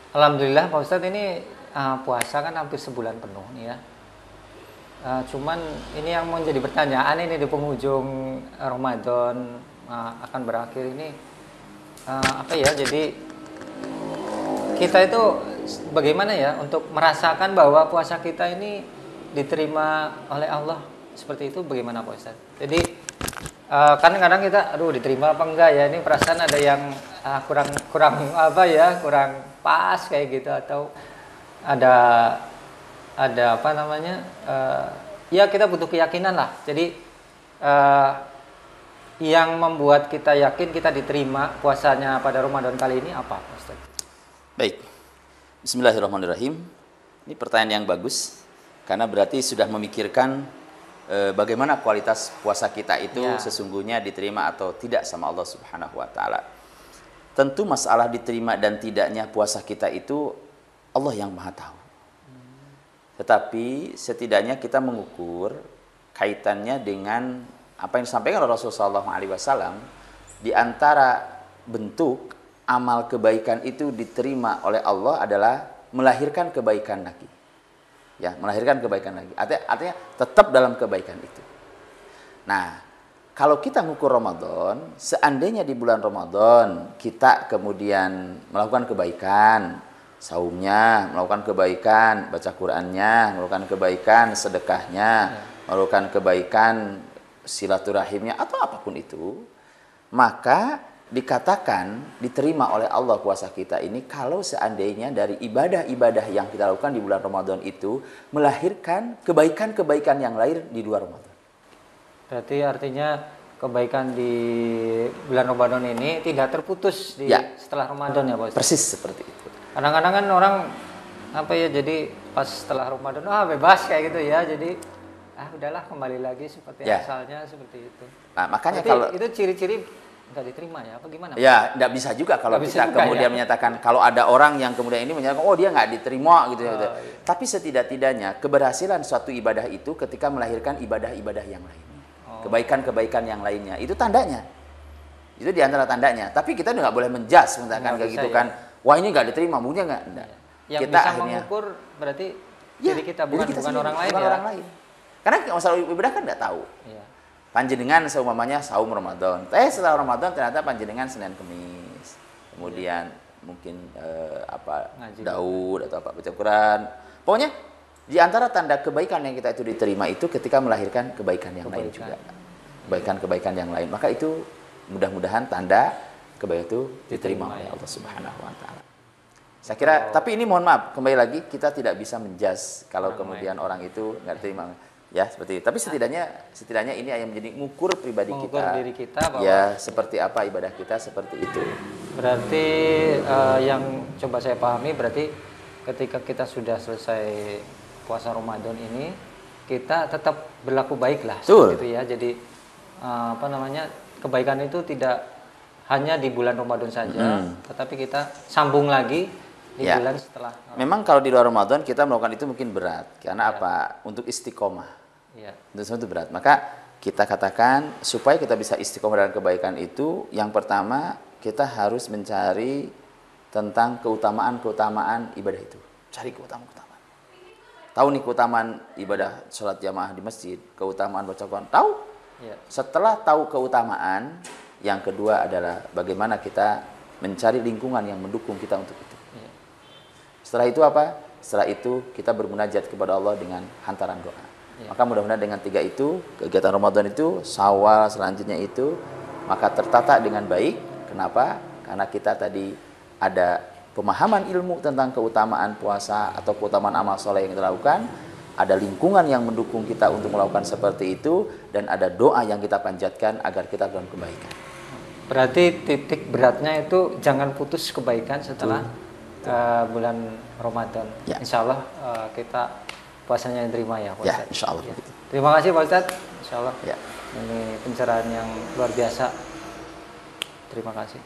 Alhamdulillah Pak Ustadz, ini puasa kan hampir sebulan penuh nih ya. Cuman ini yang menjadi pertanyaan ini di penghujung Ramadan akan berakhir ini, apa ya, jadi kita itu bagaimana ya untuk merasakan bahwa puasa kita ini diterima oleh Allah, seperti itu bagaimana Pak Ustadz? Jadi kadang-kadang kita aduh diterima apa enggak ya, ini perasaan ada yang kurang kurang apa ya, kurang pas kayak gitu, atau ada apa namanya, ya kita butuh keyakinan lah. Jadi yang membuat kita yakin kita diterima puasanya pada Ramadan kali ini apa, Ustaz? Baik, Bismillahirrahmanirrahim. Ini pertanyaan yang bagus karena berarti sudah memikirkan bagaimana kualitas puasa kita itu sesungguhnya diterima atau tidak sama Allah Subhanahu wa taala. Tentu masalah diterima dan tidaknya puasa kita itu Allah yang Maha tahu. Tetapi setidaknya kita mengukur kaitannya dengan apa yang disampaikan oleh Rasulullah SAW, di antara bentuk amal kebaikan itu diterima oleh Allah adalah melahirkan kebaikan lagi. Ya, melahirkan kebaikan lagi. Artinya tetap dalam kebaikan itu. Nah, kalau kita ngukur Ramadan, seandainya di bulan Ramadan kita kemudian melakukan kebaikan, saumnya, melakukan kebaikan, baca Qur'annya, melakukan kebaikan, sedekahnya, melakukan kebaikan, silaturahimnya, atau apapun itu, maka dikatakan diterima oleh Allah puasa kita ini kalau seandainya dari ibadah-ibadah yang kita lakukan di bulan Ramadan itu melahirkan kebaikan-kebaikan yang lain di luar Ramadan. Berarti artinya kebaikan di bulan Ramadan ini tidak terputus setelah Ramadan ya Pak Ustaz? Persis seperti itu. Kadang-kadang kan orang apa ya, jadi pas setelah Ramadan bebas kayak gitu ya, jadi udahlah kembali lagi seperti asalnya, seperti itu. Nah, makanya berarti kalau itu ciri-ciri nggak diterima ya, apa gimana? Ya, nggak bisa juga kalau kita kemudian menyatakan, kalau ada orang yang kemudian ini menyatakan oh dia nggak diterima gitu ya. Iya. Tapi setidak-tidaknya keberhasilan suatu ibadah itu ketika melahirkan ibadah-ibadah yang lainnya, kebaikan-kebaikan yang lainnya, itu tandanya. Itu diantara tandanya. Tapi kita nggak boleh menjas mengatakan kayak gitu kan, wah ini nggak diterima, mungkin nggak. Yang kita bisa akhirnya mengukur berarti diri kita, bukan orang lain ya. Orang lain. Karena masalah ibadah kan nggak tahu. Iya. Panjenengan seumpamanya saum Ramadan, setelah Ramadan ternyata panjenengan Senin Kemis, kemudian mungkin ngaji, Daud atau apa, baca Quran. Pokoknya di antara tanda kebaikan yang kita itu diterima itu ketika melahirkan kebaikan yang lain juga, kebaikan-kebaikan yang lain. Maka itu mudah-mudahan tanda kebaikan itu diterima oleh Allah Subhanahu Wa Taala. Saya kira, tapi ini mohon maaf, kembali lagi kita tidak bisa menjudge kalau kemudian orang itu nggak terima. Ya, seperti itu. Tapi setidaknya ini yang menjadi ngukur pribadi kita. Diri kita bahwa ya, seperti apa ibadah kita, seperti itu. Berarti yang coba saya pahami, berarti ketika kita sudah selesai puasa Ramadan ini, kita tetap berlaku baik lah, seperti itu ya. Jadi apa namanya, kebaikan itu tidak hanya di bulan Ramadan saja, tetapi kita sambung lagi di bulan setelah. Memang kalau di luar Ramadan kita melakukan itu mungkin berat, karena apa? Untuk istiqomah. Untuk semua itu berat. Maka kita katakan supaya kita bisa istiqomah dalam kebaikan itu, yang pertama kita harus mencari tentang keutamaan ibadah itu. Cari keutamaan. Tahu nih keutamaan ibadah sholat jamaah di masjid, keutamaan baca Quran, tahu? Setelah tahu keutamaan, yang kedua adalah bagaimana kita mencari lingkungan yang mendukung kita untuk itu. Setelah itu apa? Setelah itu kita bermunajat kepada Allah dengan hantaran doa. Maka mudah-mudahan dengan 3 itu, kegiatan Ramadan itu, Syawal selanjutnya itu, maka tertata dengan baik. Kenapa? Karena kita tadi ada pemahaman ilmu tentang keutamaan puasa atau keutamaan amal soleh yang kita lakukan, ada lingkungan yang mendukung kita untuk melakukan seperti itu, dan ada doa yang kita panjatkan agar kita dalam kebaikan. Berarti titik beratnya itu jangan putus kebaikan setelah bulan Ramadan. Insya Allah kita puasanya diterima ya Pak Ustadz. Ya, insya Allah. Terima kasih Pak Ustadz. Insya Allah. Ini pencerahan yang luar biasa. Terima kasih.